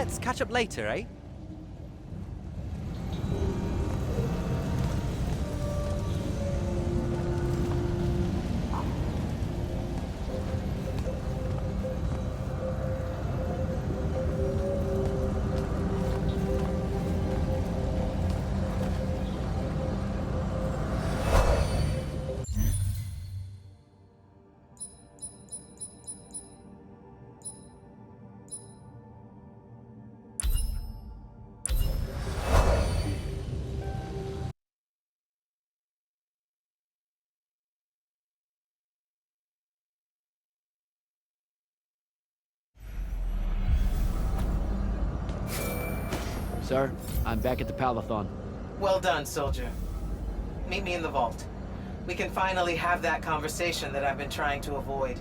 Let's catch up later, eh? Sir, I'm back at the Palathon. Well done, soldier. Meet me in the vault. We can finally have that conversation that I've been trying to avoid.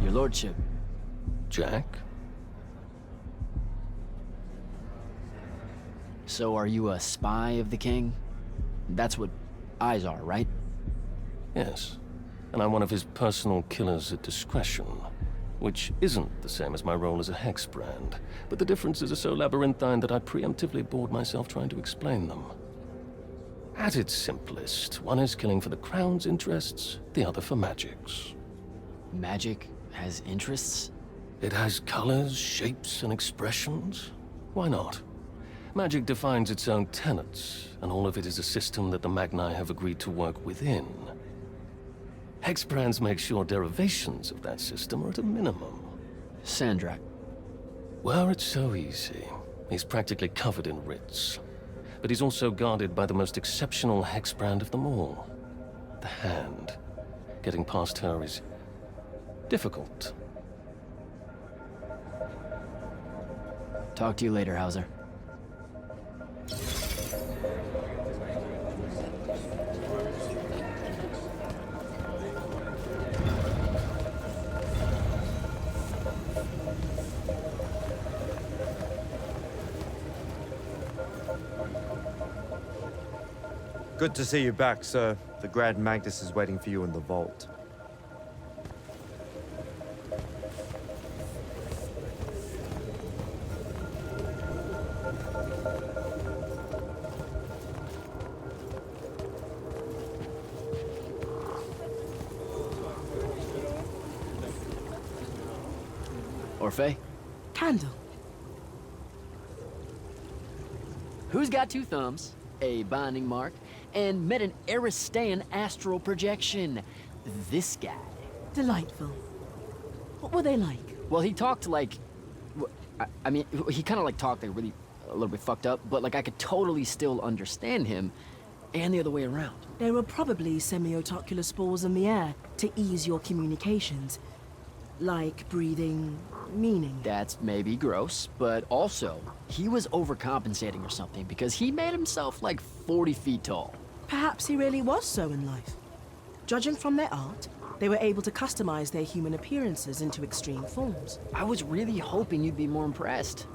Your lordship. Jack? So are you a spy of the king? That's what eyes are, right? Yes. And I'm one of his personal killers at discretion. Which isn't the same as my role as a hexbrand. But the differences are so labyrinthine that I preemptively bored myself trying to explain them. At its simplest, one is killing for the crown's interests, the other for magic's. Magic has interests? It has colors, shapes, and expressions. Why not? Magic defines its own tenets, and all of it is a system that the Magni have agreed to work within. Hexbrands make sure derivations of that system are at a minimum. Sandrak. Well, it's so easy. He's practically covered in writs. But he's also guarded by the most exceptional hexbrand of them all. The Hand. Getting past her is difficult. Talk to you later, Hauser. Good to see you back, sir. The Grand Magus is waiting for you in the vault. Orphe? Candle. Who's got two thumbs, a binding mark, and met an Aristean astral projection? This guy. Delightful. What were they like? Well, he talked like... I mean, he kind of like talked like really a little bit fucked up, but like I could totally still understand him, and the other way around. There were probably semiotocular spores in the air to ease your communications. Like breathing meaning. That's maybe gross, but also, he was overcompensating or something because he made himself like 40 feet tall. Perhaps he really was so in life. Judging from their art, they were able to customize their human appearances into extreme forms. I was really hoping you'd be more impressed.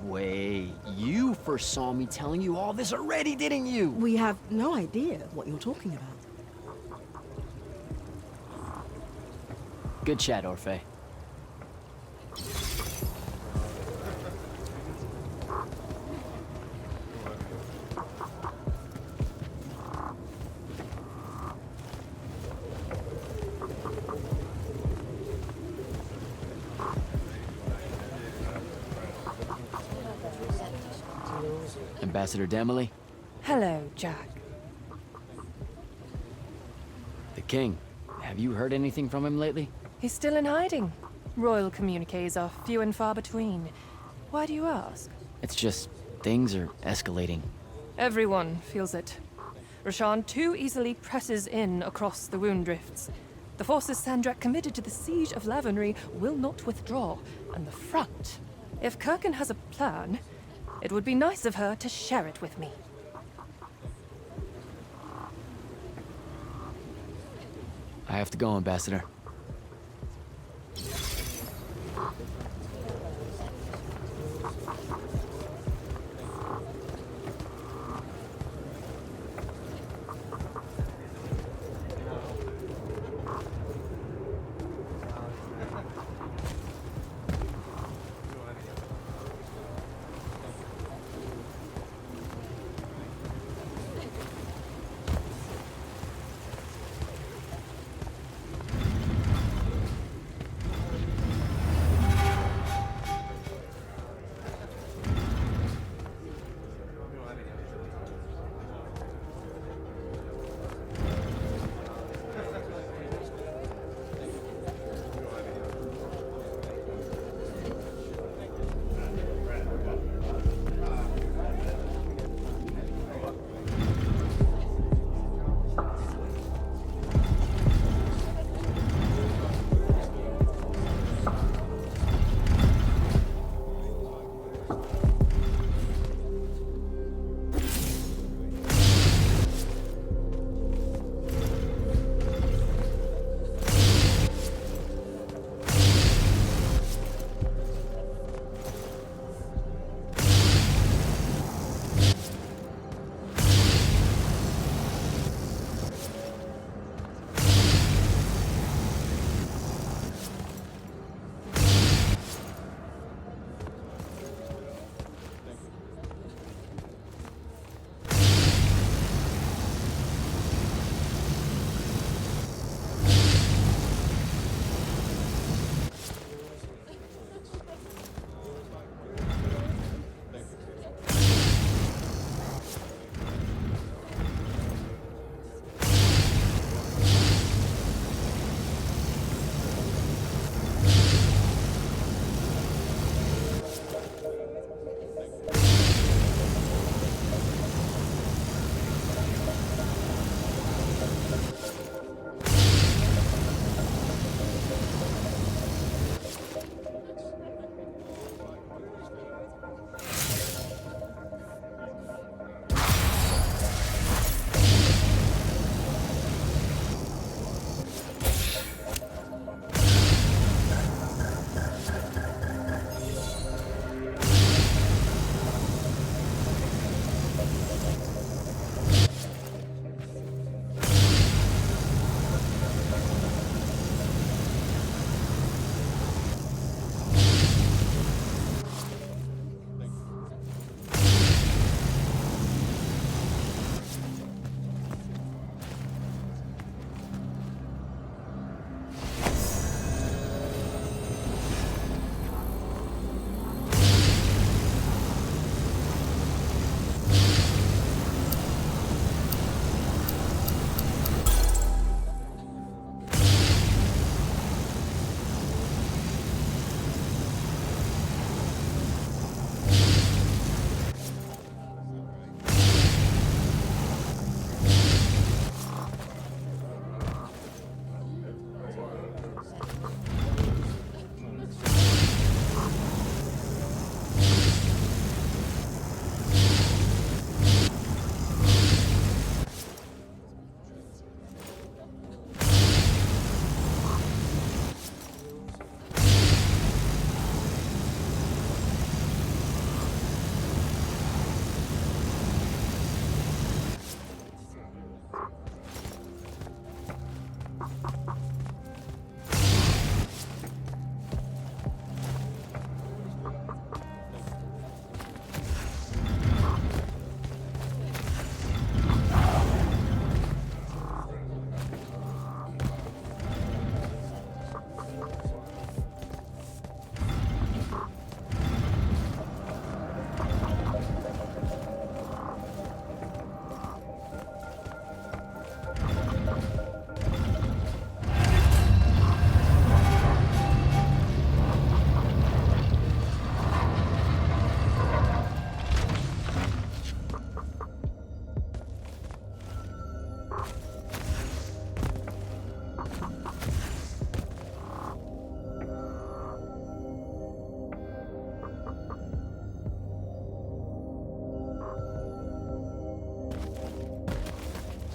Wait, you first saw me telling you all this already, didn't you? We have no idea what you're talking about. Good chat, Orphe. Ambassador Demily? Hello, Jack. The King. Have you heard anything from him lately? He's still in hiding. Royal communiques are few and far between. Why do you ask? It's just, things are escalating. Everyone feels it. Roshan too easily presses in across the wound drifts. The forces Sandrak committed to the siege of Lavenry will not withdraw, and the front. If Kirkin has a plan, it would be nice of her to share it with me. I have to go, Ambassador.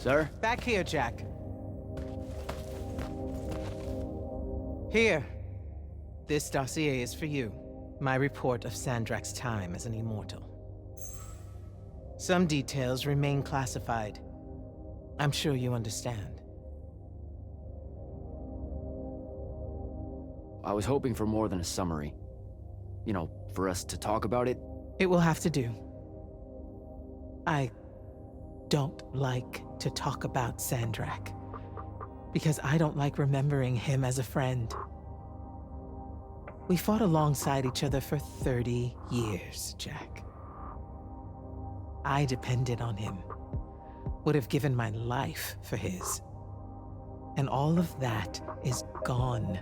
Sir? Back here, Jack. Here. This dossier is for you. My report of Sandrak's time as an immortal. Some details remain classified. I'm sure you understand. I was hoping for more than a summary. You know, for us to talk about it. It will have to do. I don't like to talk about Sandrak, because I don't like remembering him as a friend. We fought alongside each other for 30 years, Jack. I depended on him, would have given my life for his. And all of that is gone.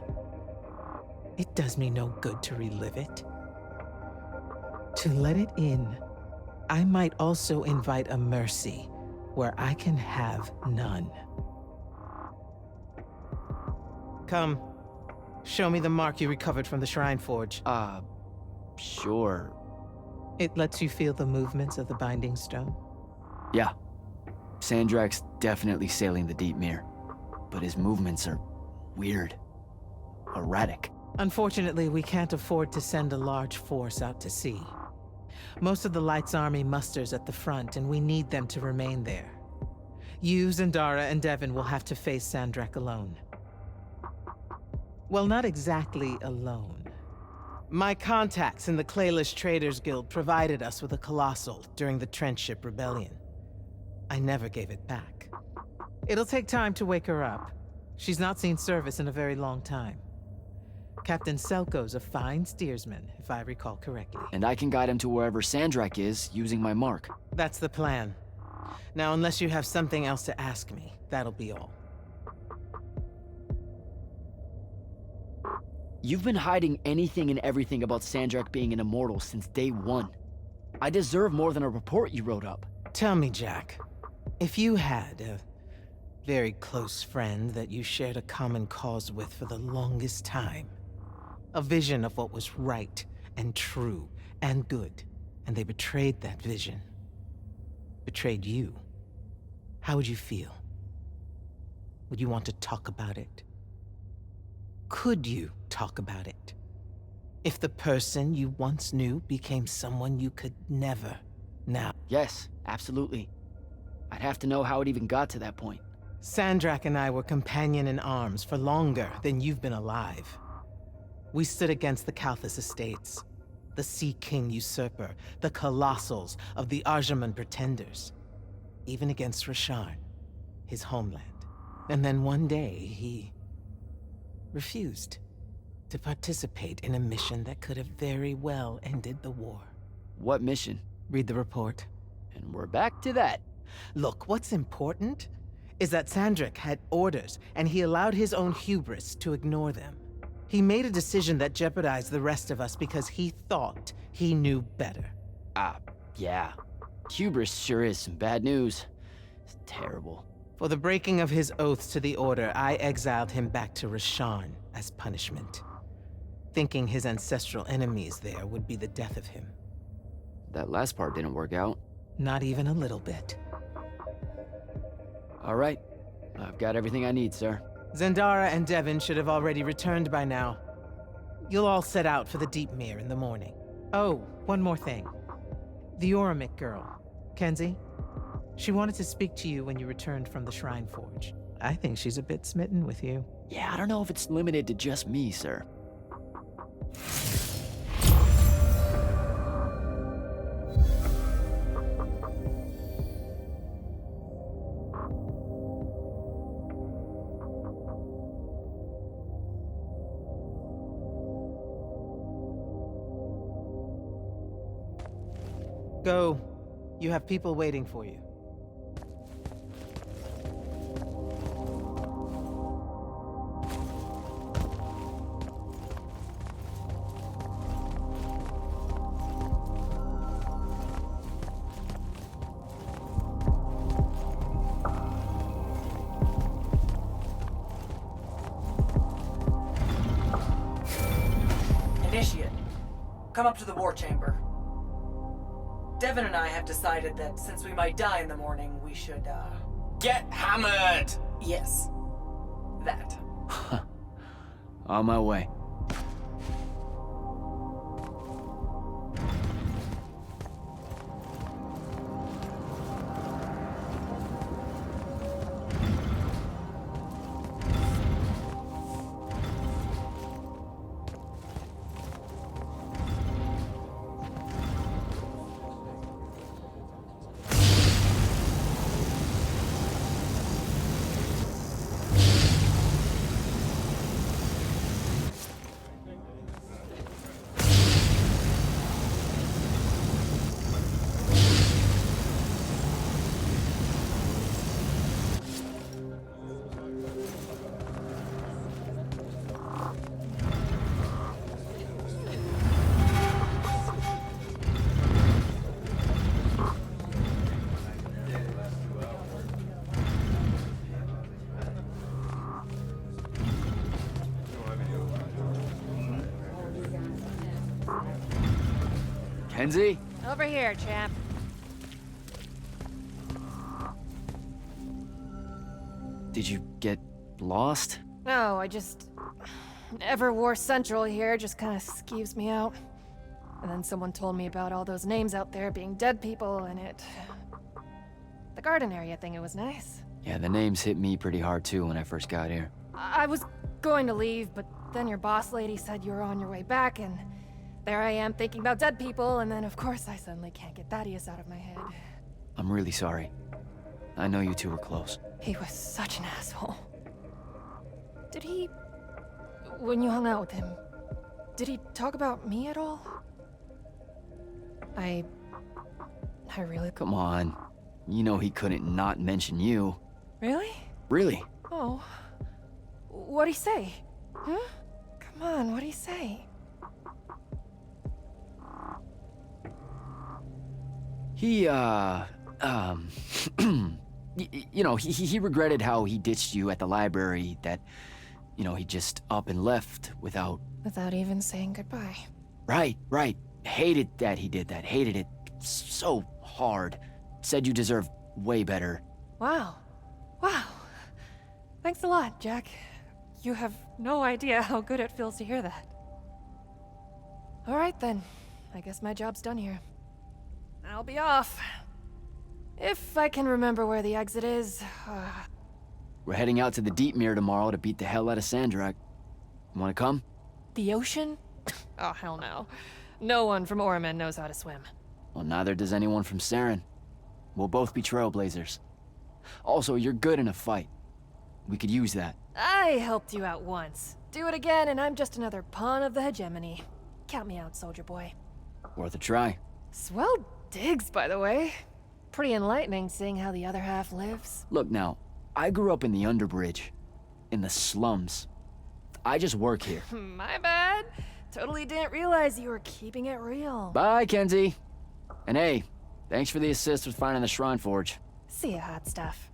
It does me no good to relive it. To let it in, I might also invite a mercy where I can have none. Come, show me the mark you recovered from the Shrine Forge. Sure. It lets you feel the movements of the Binding Stone. Yeah. Sandrak's definitely sailing the deep mirror, but his movements are weird. Erratic. Unfortunately, we can't afford to send a large force out to sea. Most of the Light's army musters at the front, and we need them to remain there. You, Zendara, and Devin will have to face Sandrak alone. Well, not exactly alone. My contacts in the Clayless Traders Guild provided us with a Colossal during the Trenchship Rebellion. I never gave it back. It'll take time to wake her up. She's not seen service in a very long time. Captain Selko's a fine steersman, if I recall correctly. And I can guide him to wherever Sandrak is using my mark. That's the plan. Now, unless you have something else to ask me, that'll be all. You've been hiding anything and everything about Sandrak being an immortal since day one. I deserve more than a report you wrote up. Tell me, Jack, if you had a very close friend that you shared a common cause with for the longest time, a vision of what was right and true and good, and they betrayed that vision, betrayed you, how would you feel? Would you want to talk about it? Could you talk about it? If the person you once knew became someone you could never now. Yes, absolutely. I'd have to know how it even got to that point. Sandrak and I were companion in arms for longer than you've been alive. We stood against the Kalthus estates, the Sea King usurper, the Colossals of the Arjaman Pretenders, even against Rasharn, his homeland. And then one day, he refused to participate in a mission that could have very well ended the war. What mission? Read the report. And we're back to that. Look, what's important is that Sandrak had orders, and he allowed his own hubris to ignore them. He made a decision that jeopardized the rest of us because he thought he knew better. Yeah. Hubris sure is some bad news. It's terrible. For the breaking of his oaths to the Order, I exiled him back to Rasharn as punishment, thinking his ancestral enemies there would be the death of him. That last part didn't work out. Not even a little bit. All right. I've got everything I need, sir. Zendara and Devin should have already returned by now. You'll all set out for the Deep Mere in the morning. Oh, one more thing. The Oromik girl, Kenzie, she wanted to speak to you when you returned from the Shrine Forge. I think she's a bit smitten with you. Yeah, I don't know if it's limited to just me, sir. Go. You have people waiting for you. Initiate, come up to the war chamber. Devin and I have decided that since we might die in the morning, we should, Get hammered! Yes. That. On my way. Kenzie? Over here, champ. Did you get lost? No, I just... Everwar Central here just kind of skeeves me out. And then someone told me about all those names out there being dead people, and it... The garden area thing, it was nice. Yeah, the names hit me pretty hard too when I first got here. I was going to leave, but then your boss lady said you were on your way back, and... There I am thinking about dead people, and then of course I suddenly can't get Thaddeus out of my head. I'm really sorry. I know you two were close. He was such an asshole. Did he... When you hung out with him, did he talk about me at all? I really... Come on. You know he couldn't not mention you. Really? Really? Oh. What'd he say? Huh? Come on, what'd he say? He, you know, he regretted how he ditched you at the library, that, you know, he just up and left without... Without even saying goodbye. Right. Hated that he did that. Hated it so hard. Said you deserve way better. Wow. Thanks a lot, Jack. You have no idea how good it feels to hear that. All right, then. I guess my job's done here. I'll be off. If I can remember where the exit is. We're heading out to the Deep Mirror tomorrow to beat the hell out of Sandrak. Wanna come? The ocean? Oh, hell no. No one from Orman knows how to swim. Well, neither does anyone from Saren. We'll both be trailblazers. Also, you're good in a fight. We could use that. I helped you out once. Do it again, and I'm just another pawn of the hegemony. Count me out, soldier boy. Worth a try. Swell digs, by the way. Pretty enlightening seeing how the other half lives. Look now, I grew up in the Underbridge. In the slums. I just work here. My bad. Totally didn't realize you were keeping it real. Bye, Kenzie. And hey, thanks for the assist with finding the Shrine Forge. See ya, hot stuff.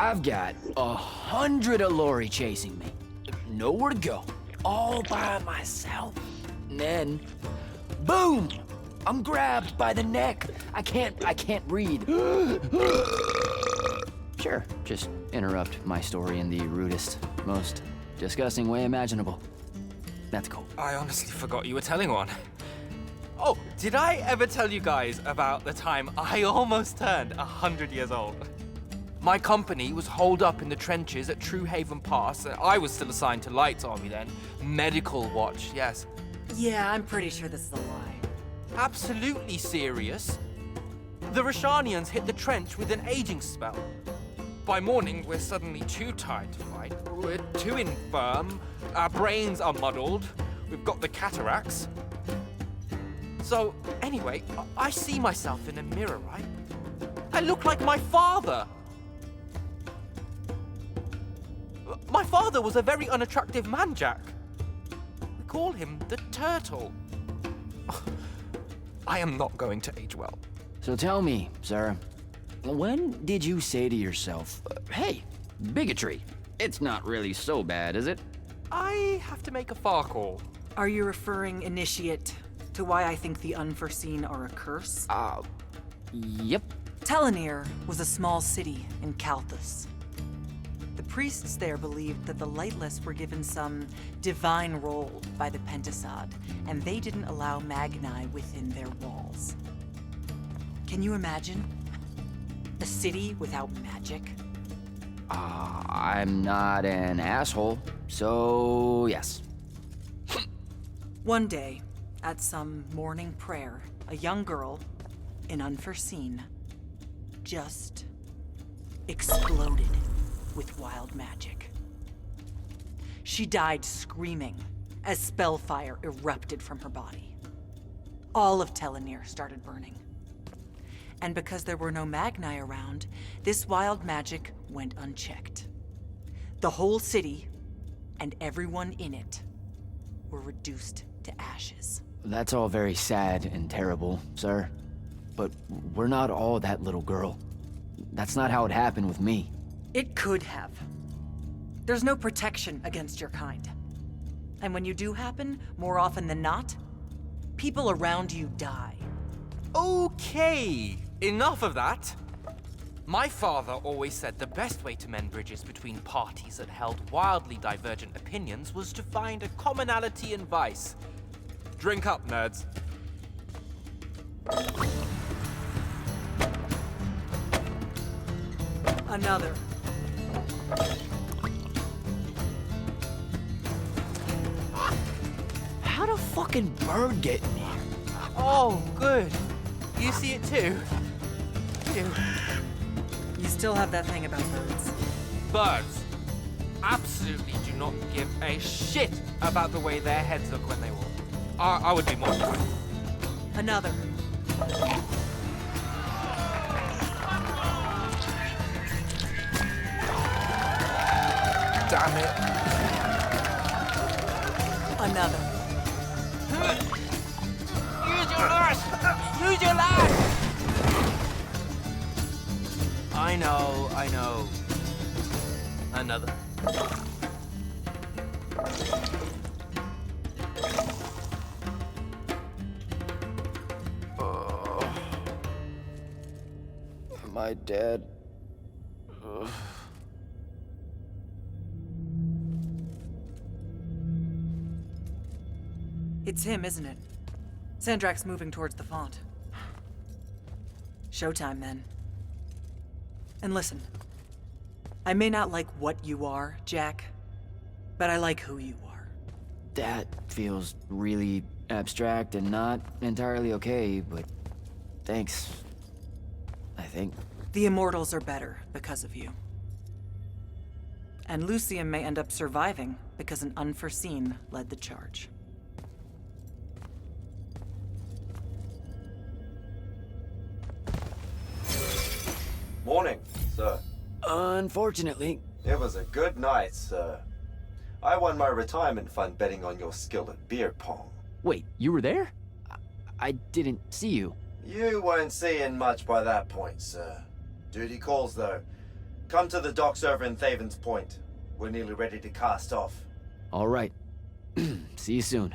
I've got 100 Allori chasing me. Nowhere to go. All by myself. And then, boom! I'm grabbed by the neck. I can't breathe. Sure, just interrupt my story in the rudest, most disgusting way imaginable. That's cool. I honestly forgot you were telling one. Oh, did I ever tell you guys about the time I almost turned 100 years old? My company was holed up in the trenches at True Haven Pass, and I was still assigned to Light's army then. Medical watch, yes. Yeah, I'm pretty sure this is a lie. Absolutely serious. The Roshanians hit the trench with an aging spell. By morning, we're suddenly too tired to fight. We're too infirm. Our brains are muddled. We've got the cataracts. So, anyway, I see myself in a mirror, right? I look like my father. My father was a very unattractive man, Jack. We call him the Turtle. I am not going to age well. So tell me, sir, when did you say to yourself, hey, bigotry, it's not really so bad, is it? I have to make a far call. Are you referring, Initiate, to why I think the unforeseen are a curse? Yep. Telenir was a small city in Kalthus. The priests there believed that the Lightless were given some divine role by the Pentasod, and they didn't allow Magni within their walls. Can you imagine? A city without magic? I'm not an asshole, so yes. One day, at some morning prayer, a young girl, in Unforeseen, just exploded with wild magic. She died screaming as spellfire erupted from her body. All of Telenir started burning. And because there were no Magni around, this wild magic went unchecked. The whole city, and everyone in it, were reduced to ashes. That's all very sad and terrible, sir. But we're not all that little girl. That's not how it happened with me. It could have. There's no protection against your kind. And when you do happen, more often than not, people around you die. Okay, enough of that. My father always said the best way to mend bridges between parties that held wildly divergent opinions was to find a commonality in vice. Drink up, nerds. Another. How'd a fucking bird get in here? Oh, good. You see it too? You. You still have that thing about birds. Birds absolutely do not give a shit about the way their heads look when they walk. I would be mortified. Another. Damn it. Another. Use your lash! Use your lash! I know. Another. Am I dead? Ugh. It's him, isn't it? Sandrak's moving towards the font. Showtime, then. And listen, I may not like what you are, Jack, but I like who you are. That feels really abstract and not entirely okay, but thanks. I think. The Immortals are better because of you. And Lucium may end up surviving because an unforeseen led the charge. Morning, sir. Unfortunately. It was a good night, sir. I won my retirement fund betting on your skill at beer pong. Wait, you were there? I didn't see you. You weren't seeing much by that point, sir. Duty calls, though. Come to the docks over in Thaven's Point. We're nearly ready to cast off. All right. See you soon.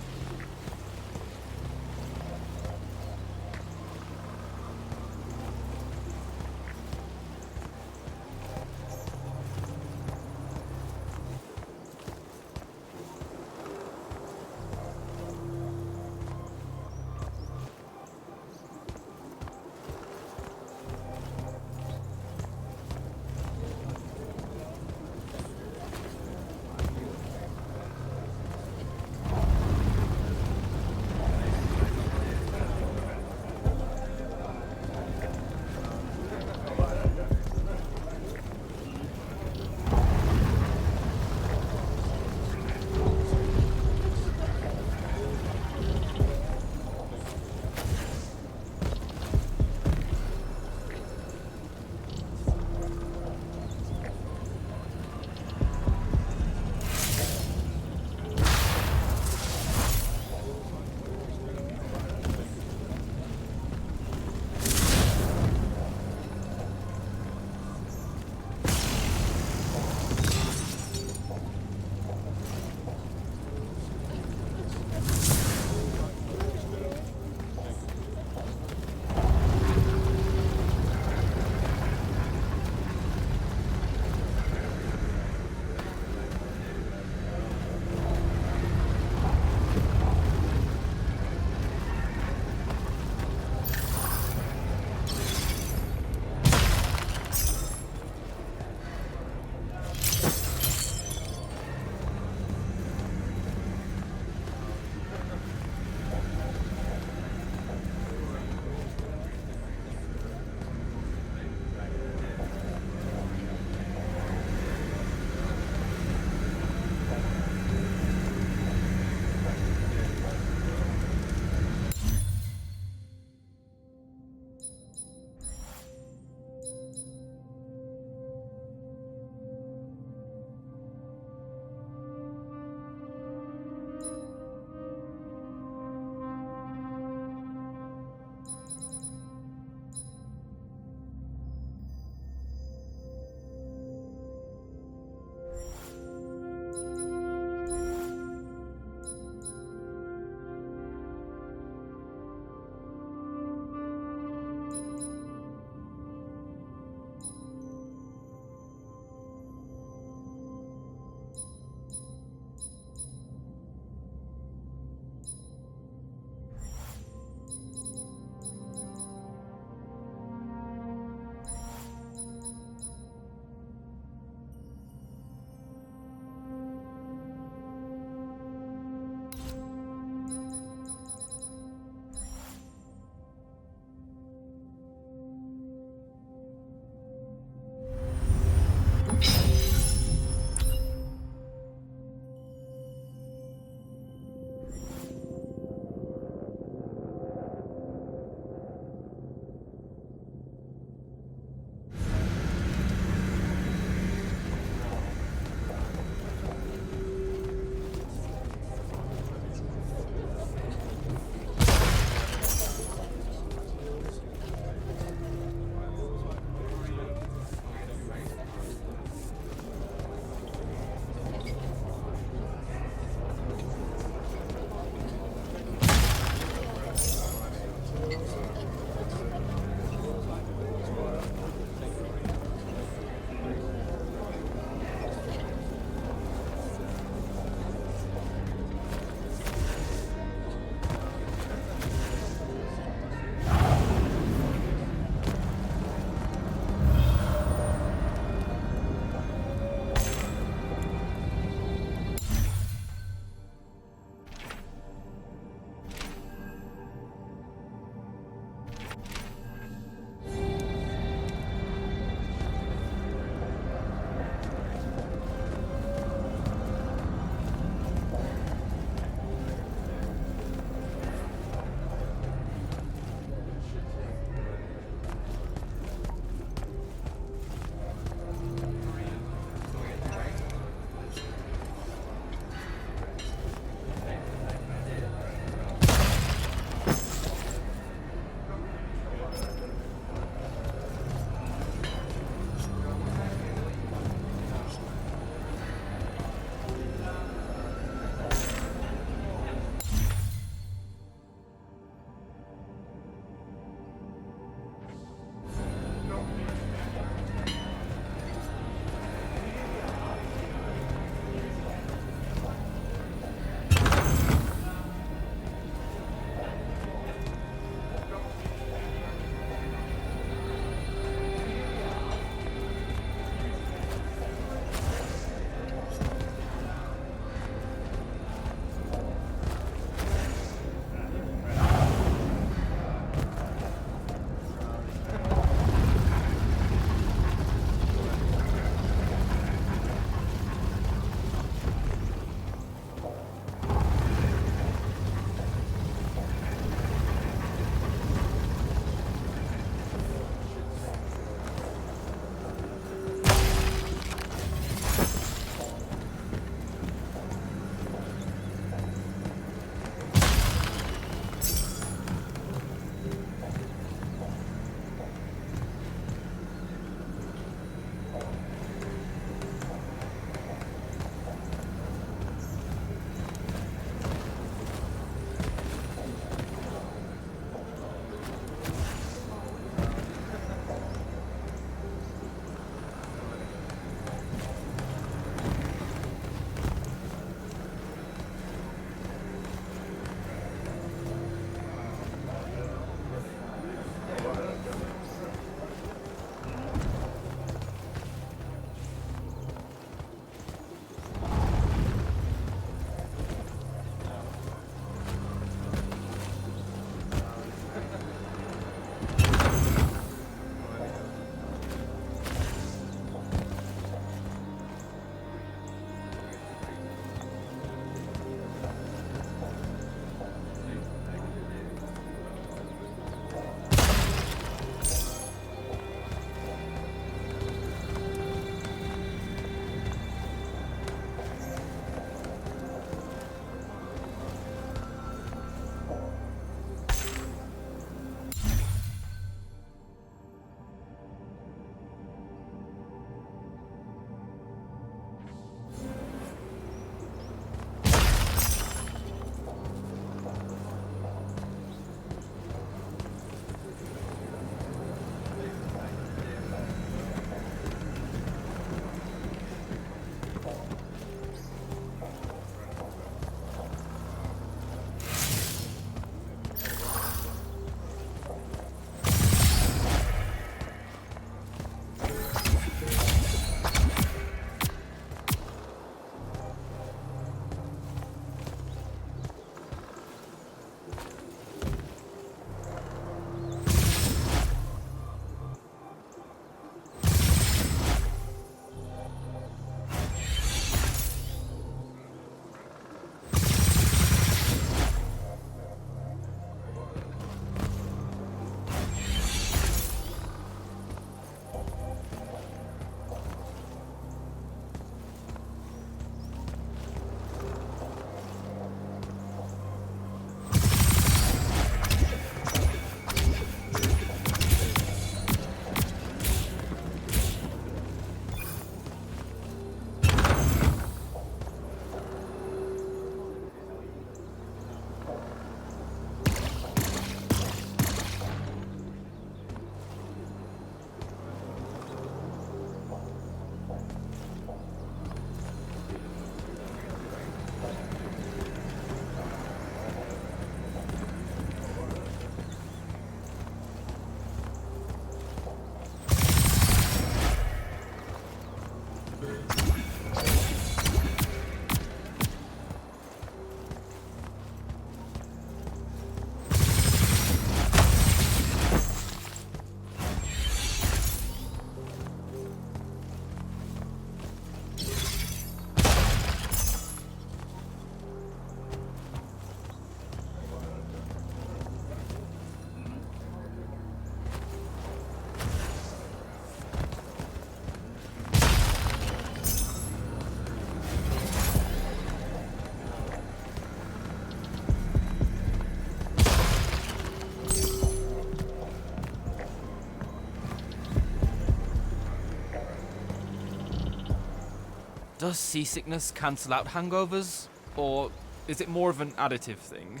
Does seasickness cancel out hangovers? Or is it more of an additive thing?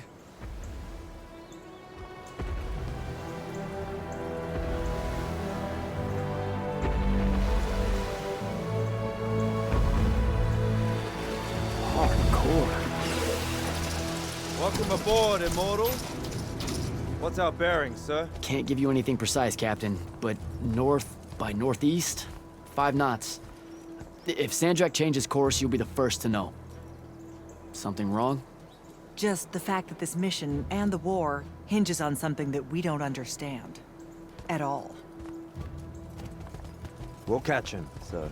Hardcore. Welcome aboard, Immortal. What's our bearing, sir? Can't give you anything precise, Captain, but north by northeast, 5 knots. If Sandrak changes course, you'll be the first to know. Something wrong? Just the fact that this mission and the war hinges on something that we don't understand. At all. We'll catch him, sir.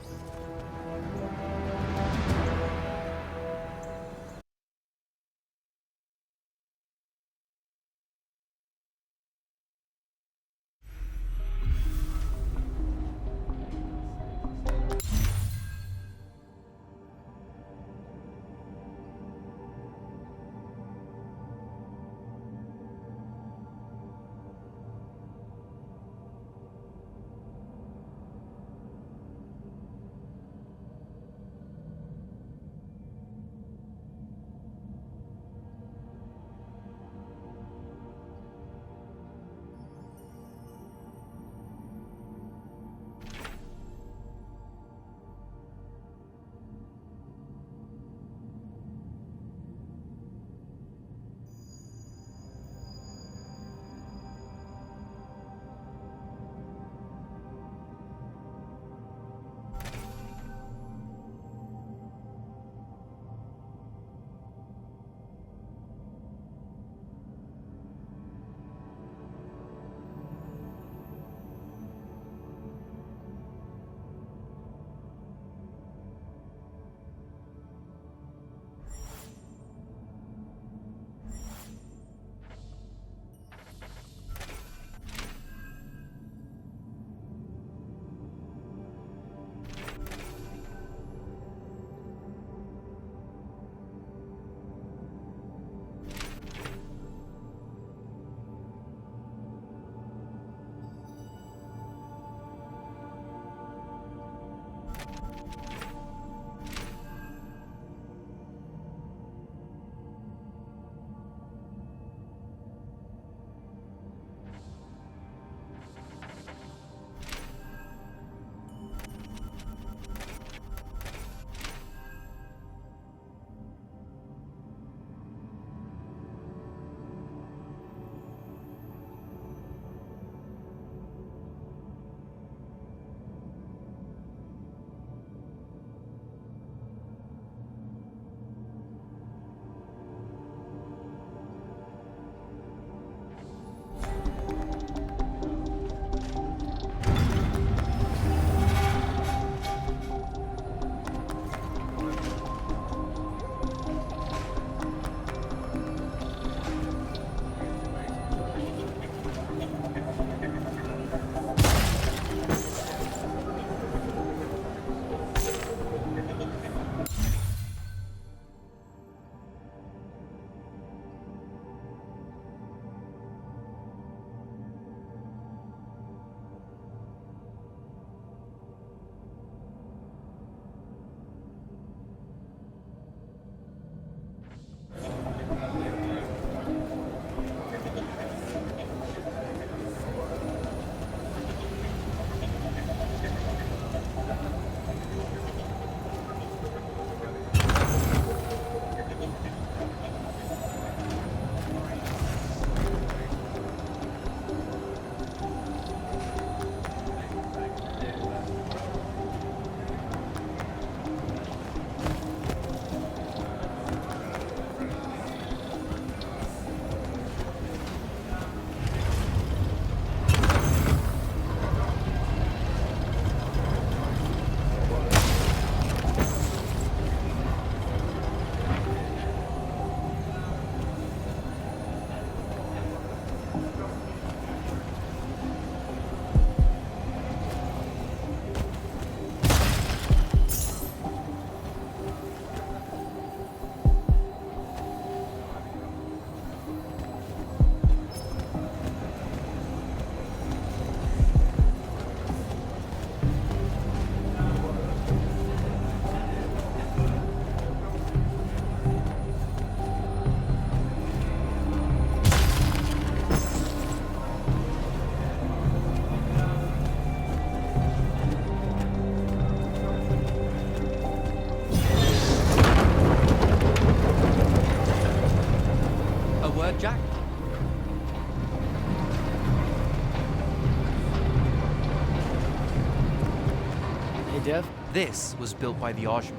this was built by the Ajman.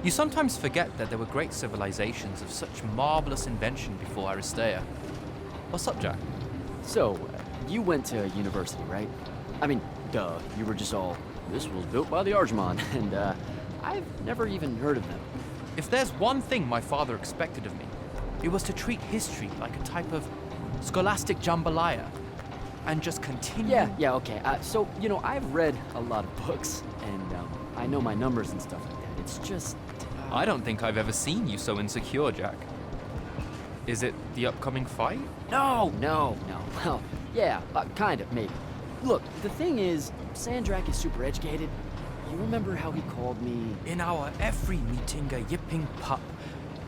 You sometimes forget that there were great civilizations of such marvelous invention before Aristea. What's up, Jack? So, you went to university, right? I mean, duh, you were just all, this was built by the Arjman, and I've never even heard of them. If there's one thing my father expected of me, it was to treat history like a type of scholastic jambalaya, and just continue... Yeah, okay. So, you know, I've read a lot of books, and I know my numbers and stuff like that. It's just... I don't think I've ever seen you so insecure, Jack. Is it the upcoming fight? No. Well, yeah, kind of, maybe. Look, the thing is, Sandrak is super educated. You remember how he called me... In our every meeting, a yipping pup.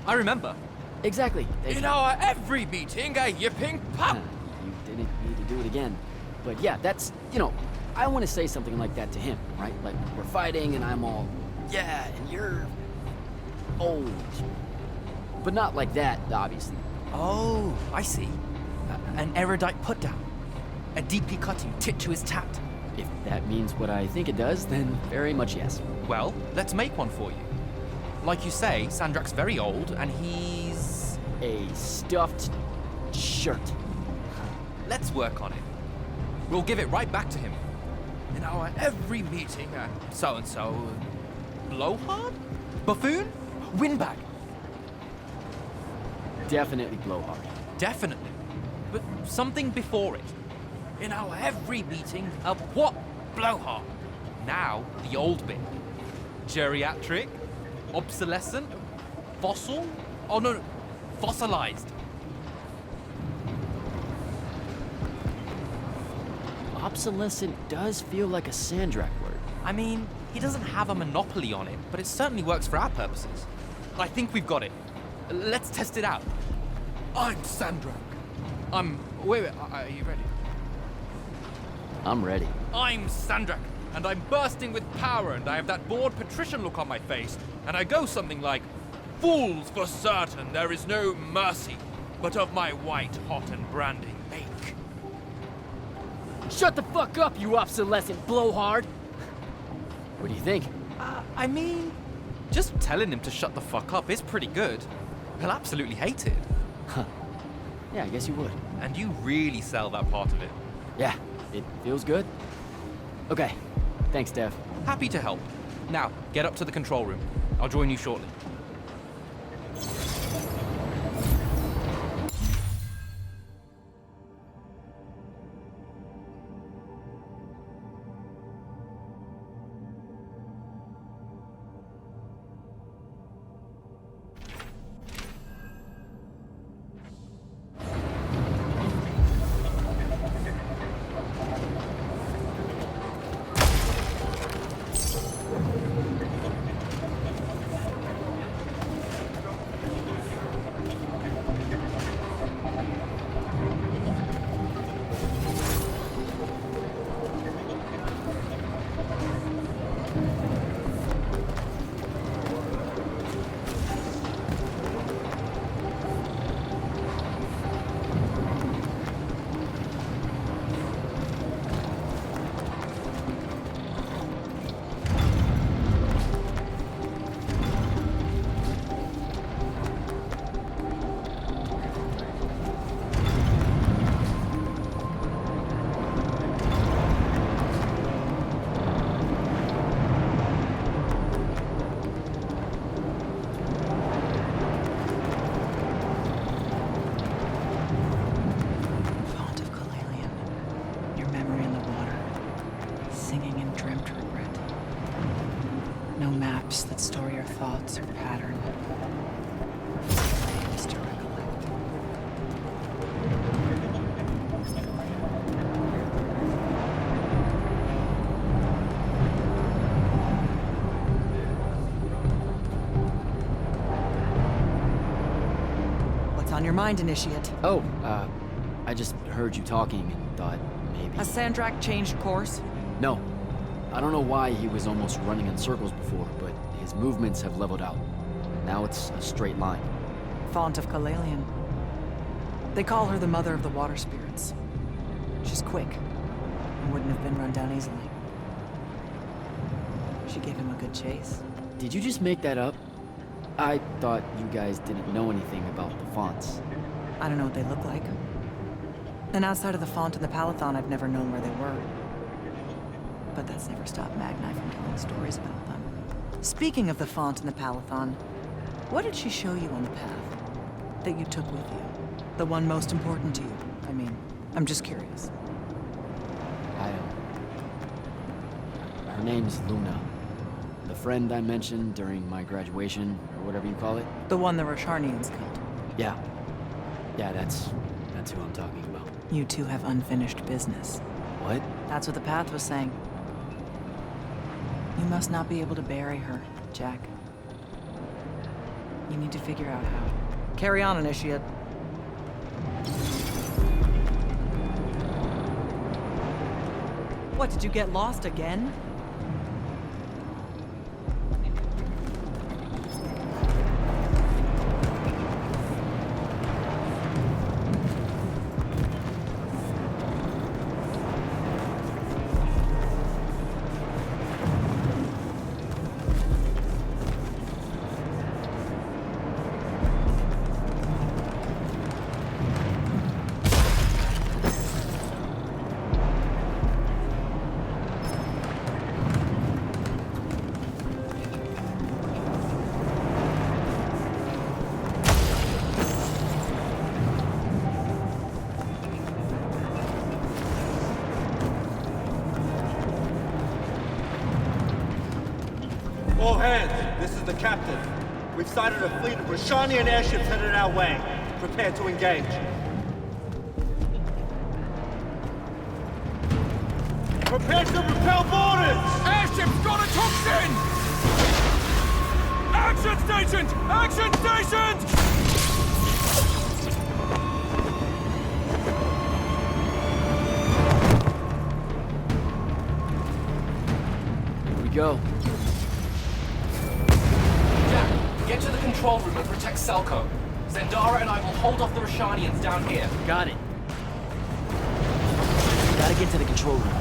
I remember. Exactly. In our every meeting, a yipping pup! You didn't need to do it again. But yeah, that's, you know, I want to say something like that to him, right? Like, we're fighting and I'm all, yeah, and you're old. But not like that, obviously. Oh, I see. An erudite put-down. A deeply cutting tit to his tat. If that means what I think it does, then very much yes. Well, let's make one for you. Like you say, Sandrak's very old, and he's... a stuffed shirt. Let's work on it. We'll give it right back to him. In our every meeting, so-and-so... Blowhard? Buffoon? Windbag? Definitely blowhard. Definitely. But something before it. In our every meeting, a what? Blowhard. Now, the old bit. Geriatric? Obsolescent? Fossil? Oh no, fossilized. Obsolescent does feel like a Sandrak word. I mean, he doesn't have a monopoly on it, but it certainly works for our purposes. I think we've got it. Let's test it out. I'm Sandrak. Wait, are you ready? I'm ready. I'm Sandrak, and I'm bursting with power, and I have that bored patrician look on my face, and I go something like, "Fools, for certain, there is no mercy, but of my white, hot, and branding make." Shut the fuck up, you obsolescent blowhard! What do you think? I mean, just telling him to shut the fuck up is pretty good. He'll absolutely hate it. Huh. Yeah, I guess you would. And you really sell that part of it. Yeah, it feels good. Okay, thanks, Dev. Happy to help. Now, get up to the control room. I'll join you shortly. That store your thoughts or pattern. Names to recollect. What's on your mind, Initiate? Oh, I just heard you talking and thought maybe... Has Sandrak changed course? No. I don't know why he was almost running in circles before, but his movements have leveled out. Now it's a straight line. Font of Kalalian. They call her the mother of the water spirits. She's quick, and wouldn't have been run down easily. She gave him a good chase. Did you just make that up? I thought you guys didn't know anything about the fonts. I don't know what they look like. And outside of the font and the Palathon, I've never known where they were. But that's never stopped Magni from telling stories about them. Speaking of the font and the Palathon, what did she show you on the path that you took with you? The one most important to you? I mean, I'm just curious. Her name's Luna. The friend I mentioned during my graduation, or whatever you call it. The one the Rosharnians killed. Yeah. Yeah, that's who I'm talking about. You two have unfinished business. What? That's what the path was saying. You must not be able to bury her, Jack. You need to figure out how. Carry on, Initiate. What, did you get lost again? All hands, this is the captain. We've sighted a fleet of Rosharnian airships headed our way. Prepare to engage. Prepare to repel boarders! Airships got a toxin! Action stations! Action stations! Here we go. Jack, get to the control room and protect Selko. Zendara and I will hold off the Rosharnians down here. Got it. Gotta get to the control room.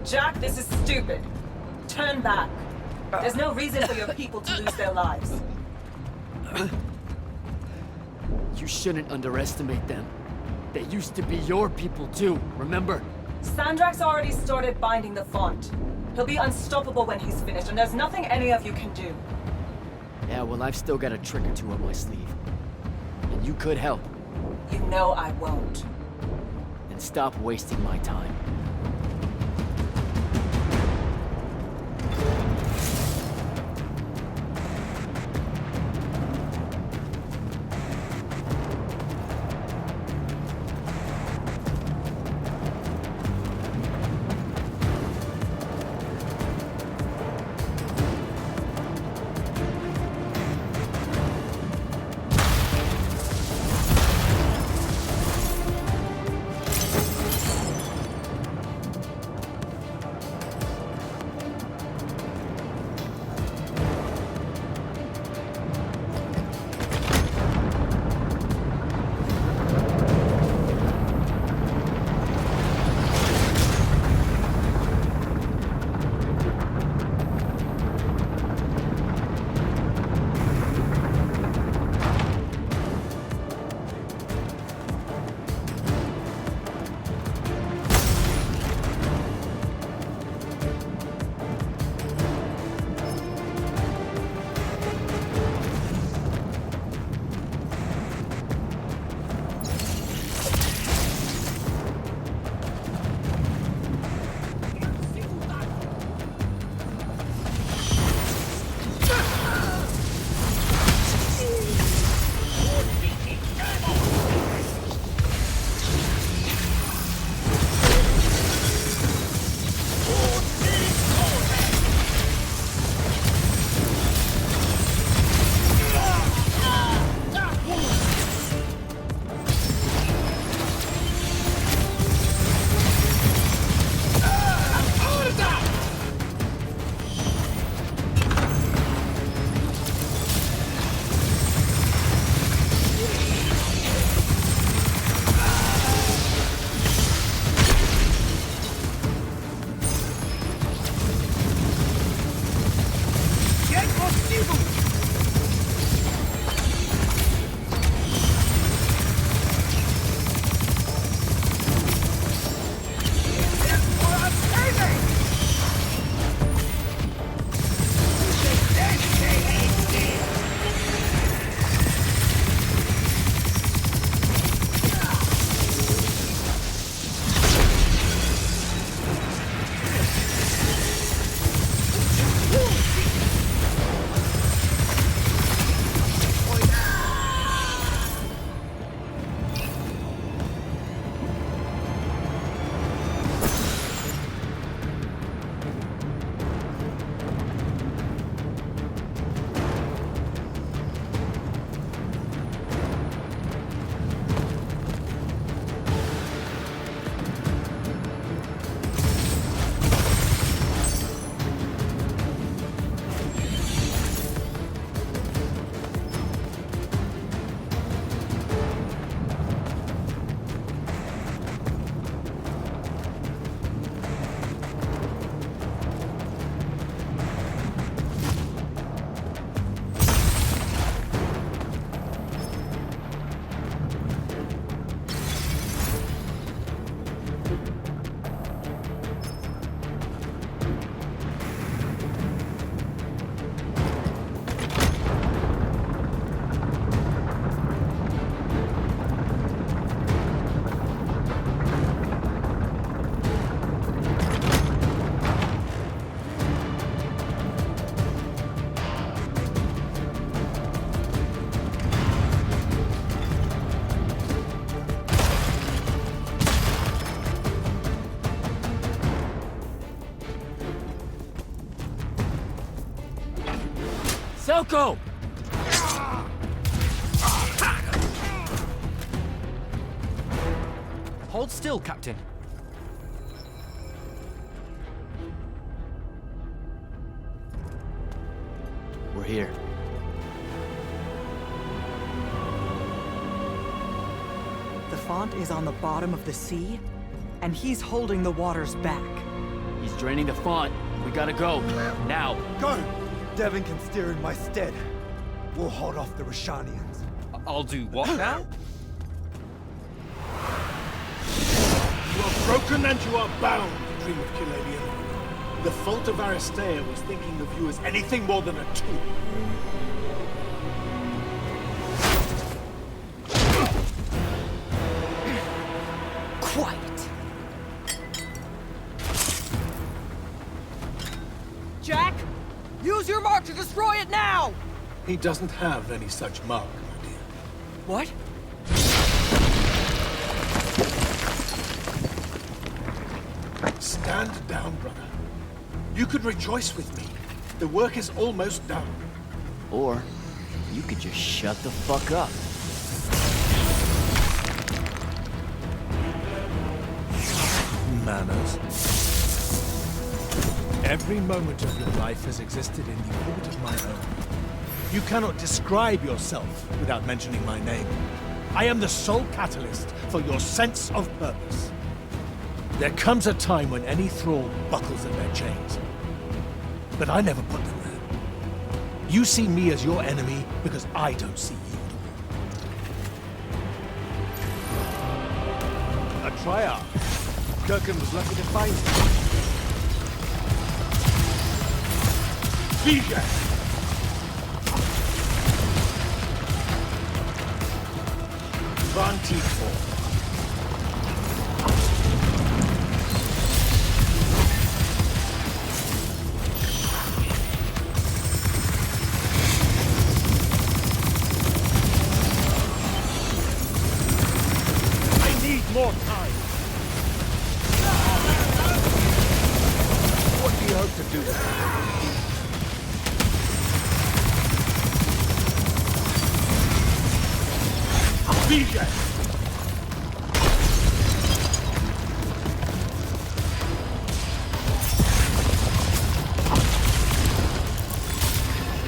Jack, this is stupid. Turn back. There's no reason for your people to lose their lives. You shouldn't underestimate them. They used to be your people too, remember? Sandrak's already started binding the font. He'll be unstoppable when he's finished, and there's nothing any of you can do. Yeah, well, I've still got a trick or two up my sleeve. And you could help. You know I won't. And stop wasting my time. Selko! Hold still, Captain. We're here. The font is on the bottom of the sea, and he's holding the waters back. He's draining the font. We gotta go. Now. Go! Devin can steer in my stead. We'll hold off the Rashanians. I'll do what now? You are broken and you are bound, Dream of Kilalian. The fault of Aristea was thinking of you as anything more than a tool. Quiet. Jack! Use your mark to destroy it now! He doesn't have any such mark, my dear. What? Stand down, brother. You could rejoice with me. The work is almost done. Or you could just shut the fuck up. Manners. Every moment of your life has existed in the orbit of my own. You cannot describe yourself without mentioning my name. I am the sole catalyst for your sense of purpose. There comes a time when any thrall buckles at their chains. But I never put them there. You see me as your enemy because I don't see you. A triarch. Durkan was lucky to find you. Vijay! Van Tiefort. More time. What do you hope to do? Vijay!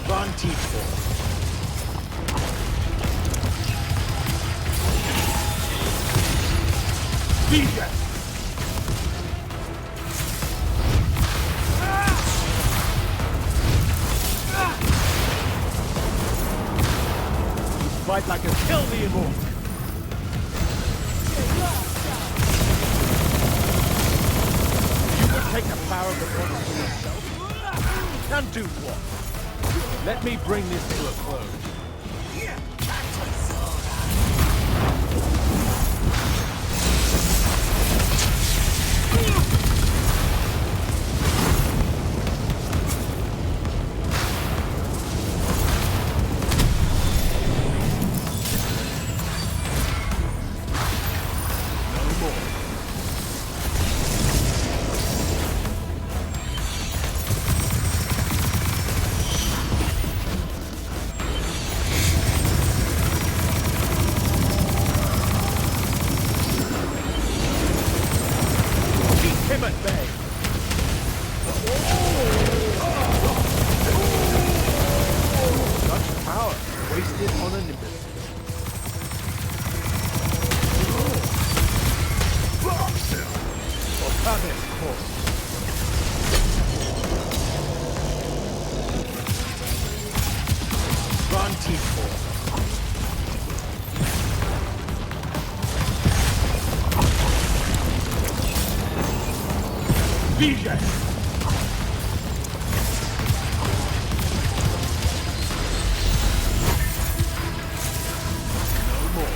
Van Tiefort. Vijay! You fight like a kill the immortal. You would take the power of the body for yourself. And do what? Let me bring this to a close. Him at bay. Such power wasted on a nimbus. Or Pavis course. Van Tiefort. Vijay! No more.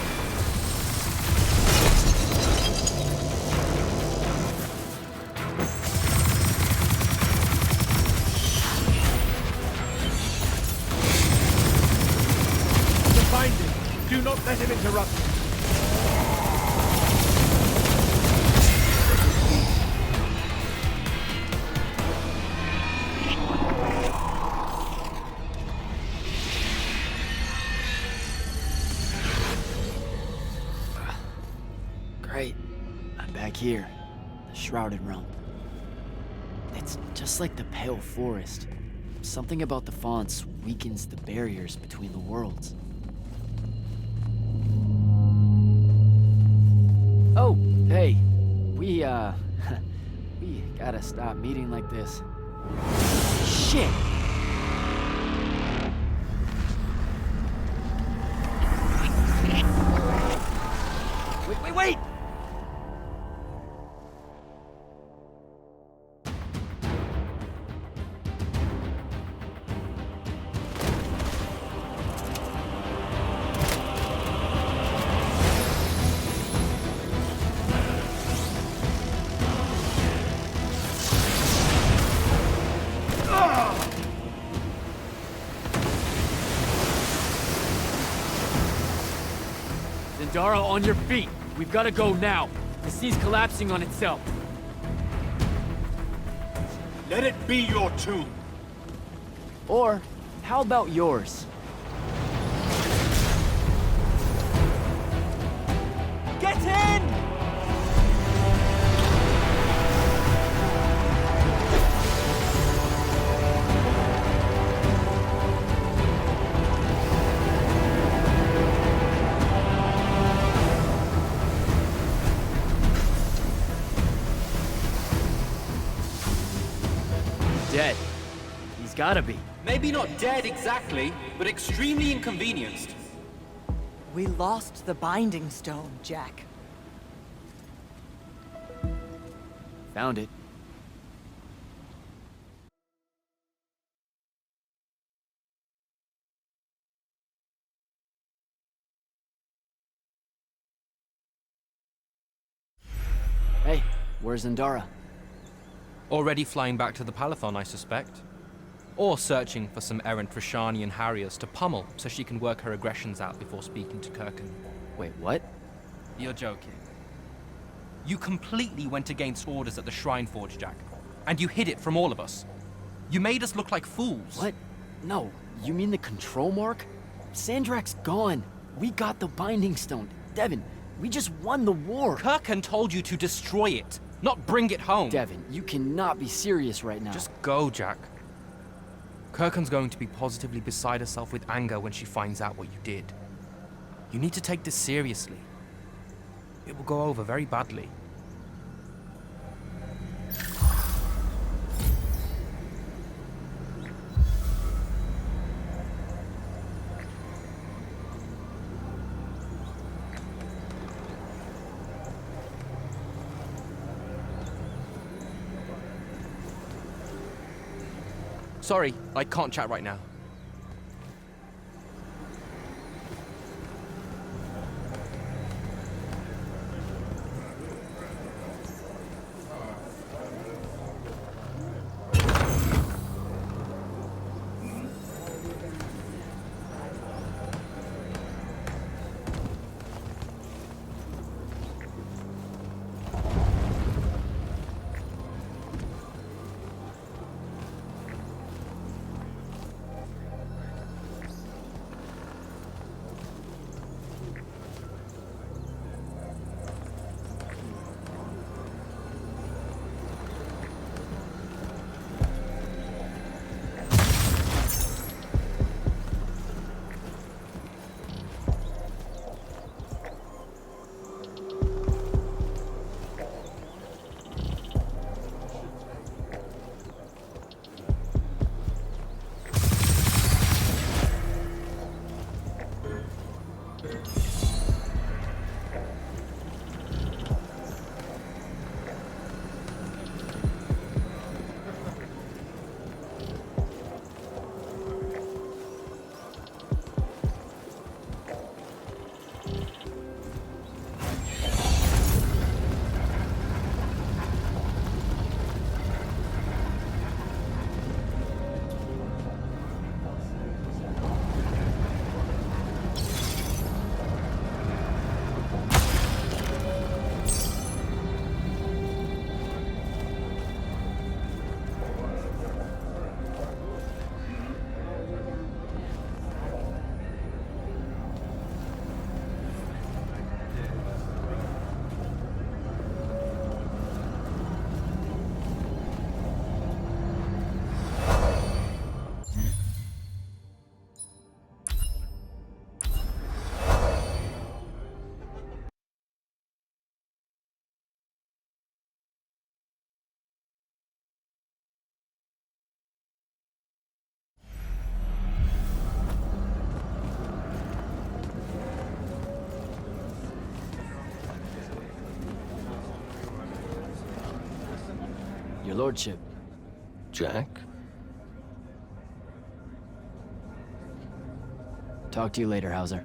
The binding. Do not let him interrupt you. Great. I'm back here. The Shrouded Realm. It's just like the Pale Forest. Something about the fonts weakens the barriers between the worlds. Oh, hey. We got Gotta stop meeting like this. Shit! Wait! Zendara, on your feet! We've gotta go now! The sea's collapsing on itself! Let it be your tomb! Or, how about yours? Get in! Dead. He's gotta be. Maybe not dead exactly, but extremely inconvenienced. We lost the Binding Stone, Jack. Found it. Hey, where's Zendara? Already flying back to the Palathon, I suspect. Or searching for some errant Rashanian Harriers to pummel so she can work her aggressions out before speaking to Kirkan. Wait, what? You're joking. You completely went against orders at the Shrine Forge, Jack. And you hid it from all of us. You made us look like fools. What? No, you mean the control mark? Sandrak's gone. We got the Binding Stone. Devin, we just won the war. Kirkan told you to destroy it, not bring it home. Devin, you cannot be serious right now. Just go, Jack. Kirkan's going to be positively beside herself with anger when she finds out what you did. You need to take this seriously. It will go over very badly. Sorry, I can't chat right now. Your lordship. Jack? Talk to you later, Hauser.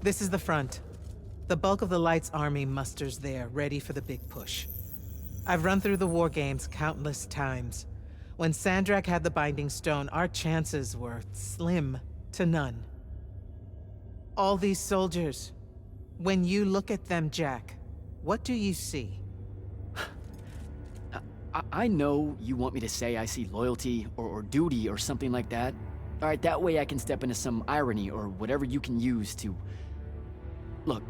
This is the front. The bulk of the Light's army musters there, ready for the big push. I've run through the war games countless times. When Sandrak had the Binding Stone, our chances were slim to none. All these soldiers, when you look at them, Jack, what do you see? I know you want me to say I see loyalty or duty or something like that. All right, that way I can step into some irony or whatever you can use to... Look,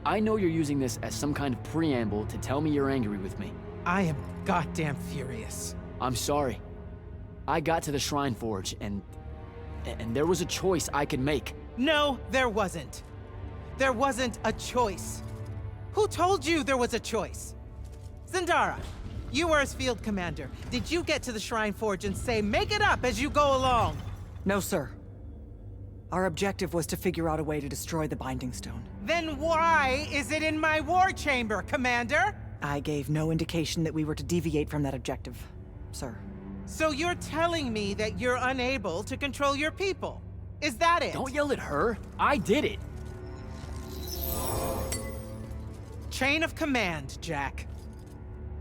I know you're using this as some kind of preamble to tell me you're angry with me. I am goddamn furious. I'm sorry. I got to the Shrine Forge and there was a choice I could make. No, there wasn't. There wasn't a choice. Who told you there was a choice? Zendara, you were as field commander. Did you get to the Shrine Forge and say, make it up as you go along? No, sir. Our objective was to figure out a way to destroy the Binding Stone. Then why is it in my war chamber, Commander? I gave no indication that we were to deviate from that objective, sir. So you're telling me that you're unable to control your people? Is that it? Don't yell at her. I did it. Chain of command, Jack.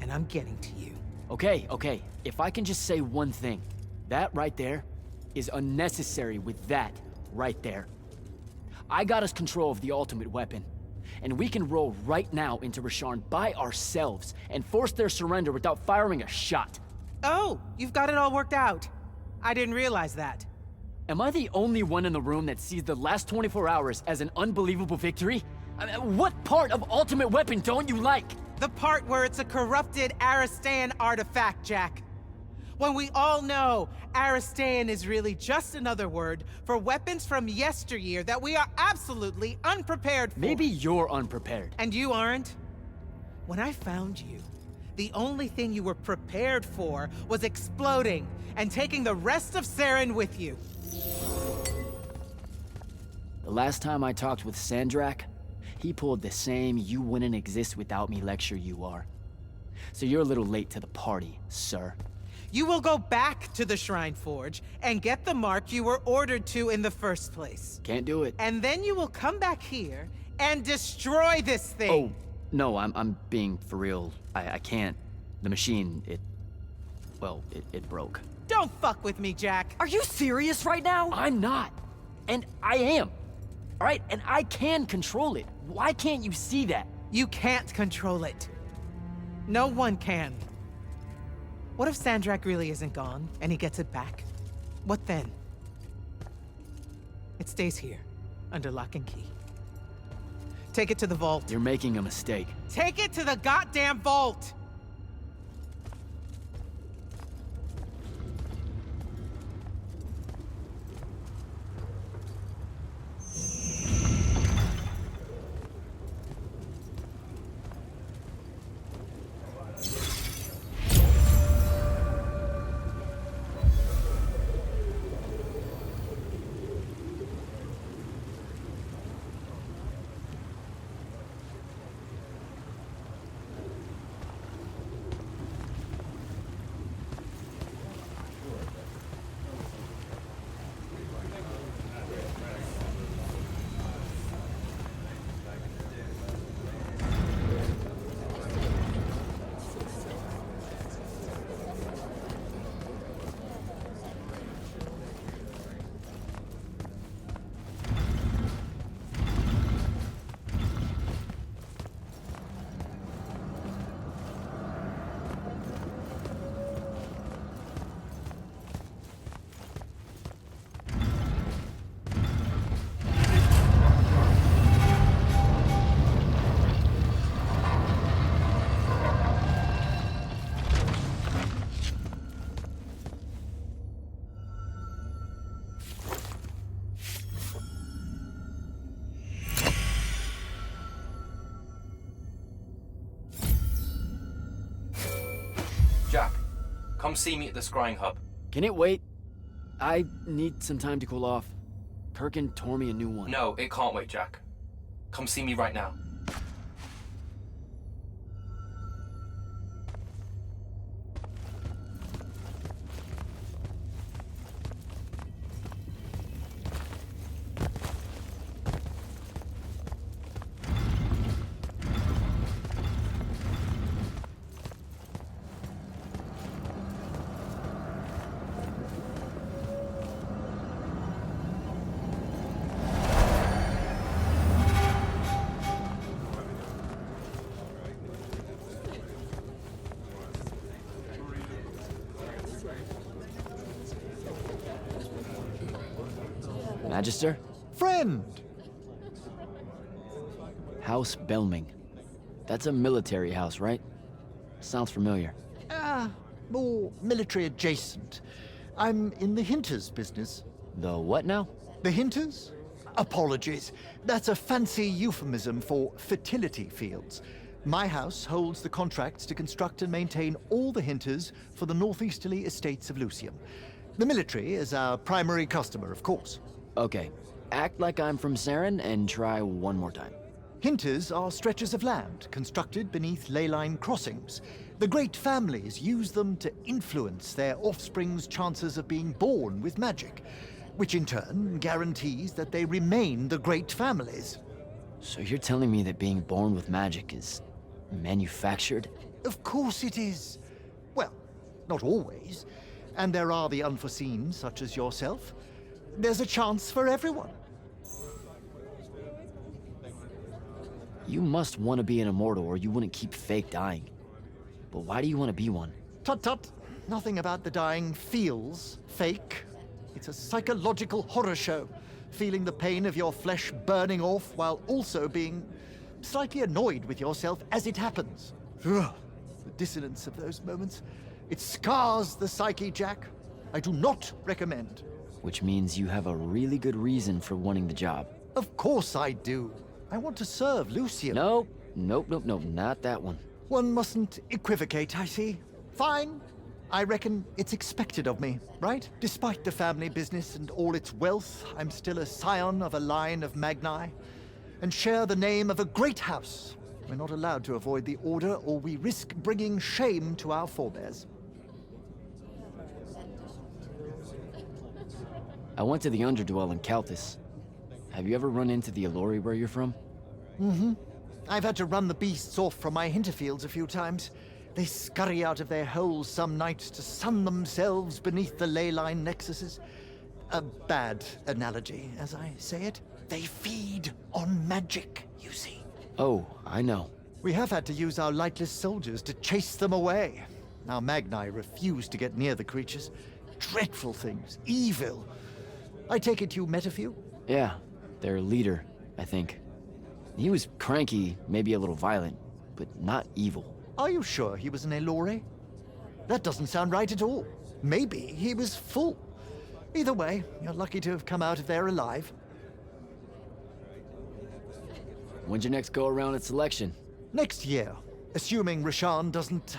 And I'm getting to you. Okay. If I can just say one thing. That right there is unnecessary with that right there. I got us control of the ultimate weapon. And we can roll right now into Rasharn by ourselves and force their surrender without firing a shot. Oh, you've got it all worked out. I didn't realize that. Am I the only one in the room that sees the last 24 hours as an unbelievable victory? I mean, what part of Ultimate Weapon don't you like? The part where it's a corrupted Aristean artifact, Jack. When we all know Aristean is really just another word for weapons from yesteryear that we are absolutely unprepared for. Maybe you're unprepared. And you aren't? When I found you, the only thing you were prepared for was exploding and taking the rest of Saren with you. The last time I talked with Sandrak, he pulled the same "you wouldn't exist without me" lecture you are. So you're a little late to the party, sir. You will go back to the Shrine Forge and get the mark you were ordered to in the first place. Can't do it. And then you will come back here and destroy this thing. Oh, no, I'm being for real. I can't. The machine, it broke. Don't fuck with me, Jack. Are you serious right now? I'm not. And I am. All right, and I can control it. Why can't you see that? You can't control it. No one can. What if Sandrak really isn't gone, and he gets it back? What then? It stays here, under lock and key. Take it to the vault. You're making a mistake. Take it to the goddamn vault! Come see me at the scrying hub. Can it wait? I need some time to cool off. Perkin tore me a new one. No, it can't wait, Jack. Come see me right now. Magister? Friend! House Belming. That's a military house, right? Sounds familiar. More military adjacent. I'm in the Hinters business. The what now? The Hinters? Apologies. That's a fancy euphemism for fertility fields. My house holds the contracts to construct and maintain all the Hinters for the northeasterly estates of Lucium. The military is our primary customer, of course. Okay. Act like I'm from Saren and try one more time. Hinters are stretches of land constructed beneath ley line crossings. The great families use them to influence their offspring's chances of being born with magic, which in turn guarantees that they remain the great families. So you're telling me that being born with magic is manufactured? Of course it is. Well, not always. And there are the unforeseen, such as yourself. There's a chance for everyone. You must want to be an immortal or you wouldn't keep fake dying. But why do you want to be one? Tut tut. Nothing about the dying feels fake. It's a psychological horror show. Feeling the pain of your flesh burning off while also being slightly annoyed with yourself as it happens. Ugh, the dissonance of those moments. It scars the psyche, Jack. I do not recommend. Which means you have a really good reason for wanting the job. Of course I do. I want to serve Lucium. Nope, not that one. One mustn't equivocate, I see. Fine. I reckon it's expected of me, right? Despite the family business and all its wealth, I'm still a scion of a line of Magni, and share the name of a great house. We're not allowed to avoid the order, or we risk bringing shame to our forebears. I went to the Underdwell in Calthus. Have you ever run into the Allori where you're from? Mm-hmm. I've had to run the beasts off from my hinterfields a few times. They scurry out of their holes some nights to sun themselves beneath the ley line nexuses. A bad analogy, as I say it. They feed on magic, you see. Oh, I know. We have had to use our lightless soldiers to chase them away. Our Magni refuse to get near the creatures. Dreadful things. Evil. I take it you met a few? Yeah, their leader, I think. He was cranky, maybe a little violent, but not evil. Are you sure he was an Allori? That doesn't sound right at all. Maybe he was full. Either way, you're lucky to have come out of there alive. When's your next go-around at selection? Next year, assuming Roshan doesn't...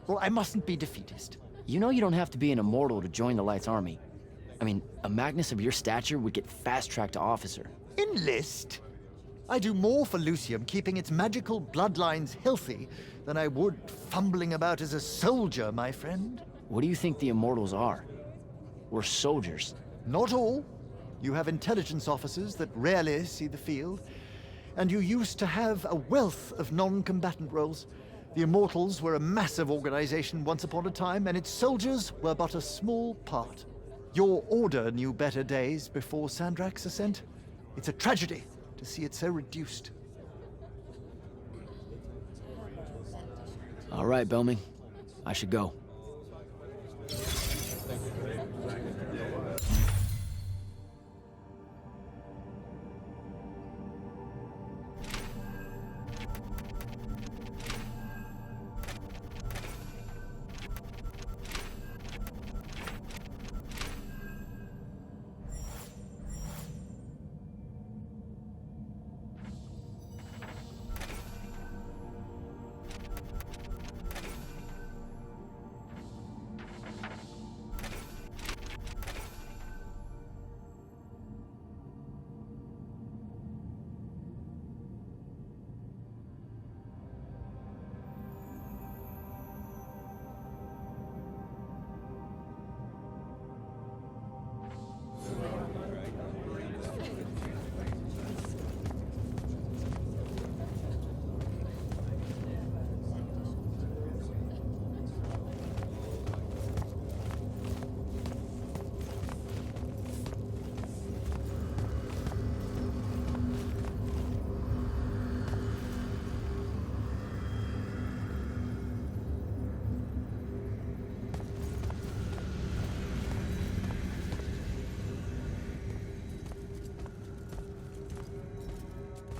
Well, I mustn't be defeatist. You know you don't have to be an immortal to join the Light's Army. I mean, a Magnus of your stature would get fast-tracked to officer. Enlist? I do more for Lucium keeping its magical bloodlines healthy than I would fumbling about as a soldier, my friend. What do you think the Immortals are? We're soldiers. Not all. You have intelligence officers that rarely see the field. And you used to have a wealth of non-combatant roles. The Immortals were a massive organization once upon a time, and its soldiers were but a small part. Your order knew better days before Sandrak's ascent. It's a tragedy to see it so reduced. All right, Belming. I should go.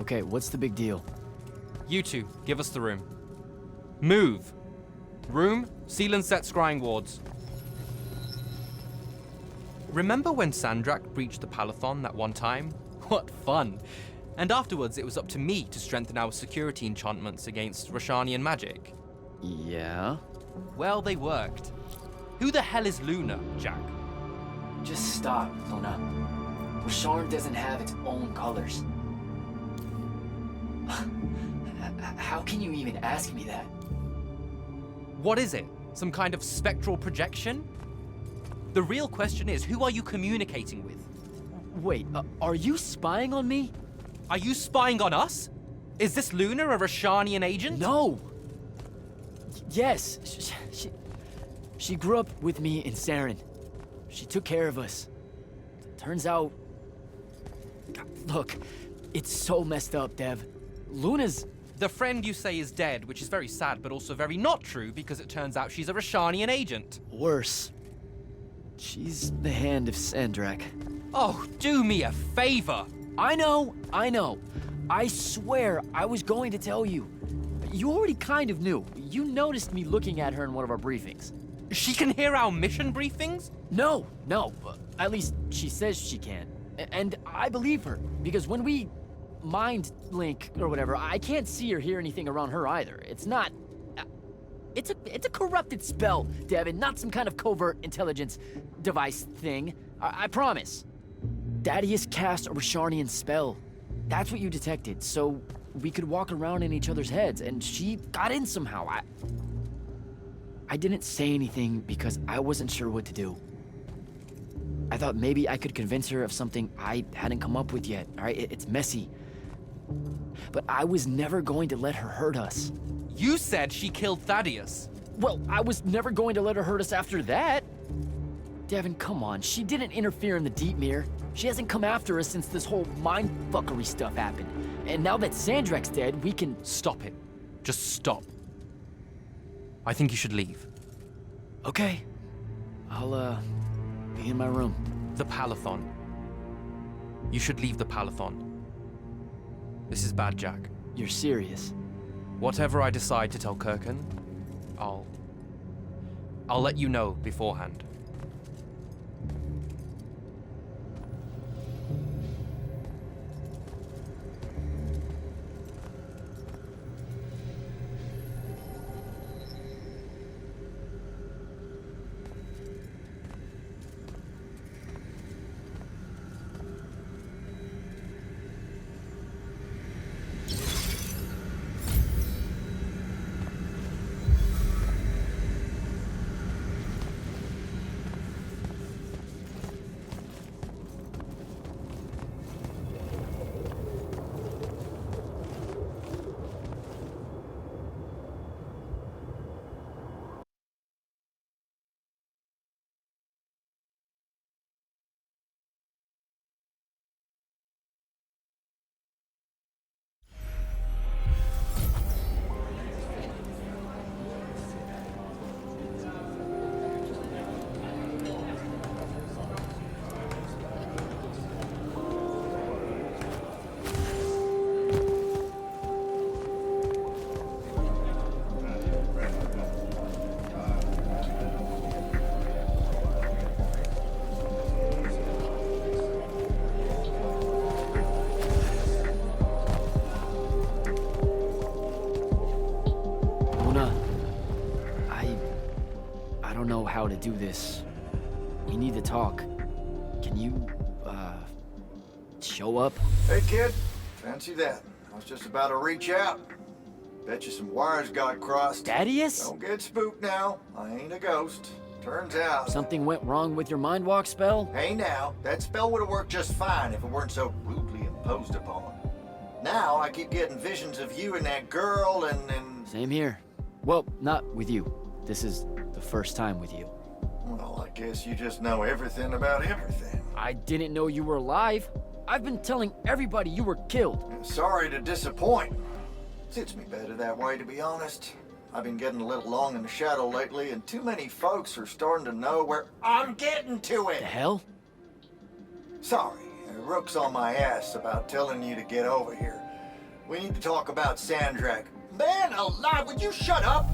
Okay, what's the big deal? You two, give us the room. Move. Room, seal and set scrying wards. Remember when Sandrak breached the Palathon that one time? What fun! And afterwards, it was up to me to strengthen our security enchantments against Roshanian magic. Yeah? Well, they worked. Who the hell is Luna, Jack? Just stop, Luna. Roshan doesn't have its own colors. How can you even ask me that? What is it? Some kind of spectral projection? The real question is, who are you communicating with? Wait, are you spying on me? Are you spying on us? Is this Luna a Roshanian agent? No! Yes, she grew up with me in Saren. She took care of us. Turns out... Look, it's so messed up, Dev. Luna's... The friend you say is dead, which is very sad, but also very not true, because it turns out she's a Roshanian agent. Worse. She's the hand of Sandrak. Oh, do me a favor! I know. I swear I was going to tell you. You already kind of knew. You noticed me looking at her in one of our briefings. She can hear our mission briefings? No. At least she says she can. And I believe her, because when we mind link or whatever, I can't see or hear anything around her either. It's not... It's a corrupted spell, Devin, not some kind of covert intelligence device thing. I promise. Thaddeus cast a Rosharnian spell. That's what you detected, so we could walk around in each other's heads, and she got in somehow. I didn't say anything because I wasn't sure what to do. I thought maybe I could convince her of something I hadn't come up with yet, all right? It's messy. But I was never going to let her hurt us. You said she killed Thaddeus. Well, I was never going to let her hurt us after that. Devin, come on. She didn't interfere in the Deep Mirror. She hasn't come after us since this whole mindfuckery stuff happened. And now that Sandrak's dead, we can... Stop it. Just stop. I think you should leave. Okay. I'll, be in my room. The Palathon. You should leave the Palathon. This is bad, Jack. You're serious? Whatever I decide to tell Kirkan, I'll let you know beforehand. How to do this. We need to talk. Can you, show up? Hey, kid. Fancy that. I was just about to reach out. Bet you some wires got crossed. Thaddeus? Don't get spooked now. I ain't a ghost. Turns out... Something went wrong with your mind walk spell? Hey, now. That spell would have worked just fine if it weren't so rudely imposed upon. Now, I keep getting visions of you and that girl and... Same here. Well, not with you. This is the first time with you. Well, I guess you just know everything about everything. I didn't know you were alive. I've been telling everybody you were killed. Sorry to disappoint. Suits me better that way, to be honest. I've been getting a little long in the shadow lately, and too many folks are starting to know where I'm getting to it. The hell? Sorry, Rook's on my ass about telling you to get over here. We need to talk about Sandrak. Man alive, would you shut up?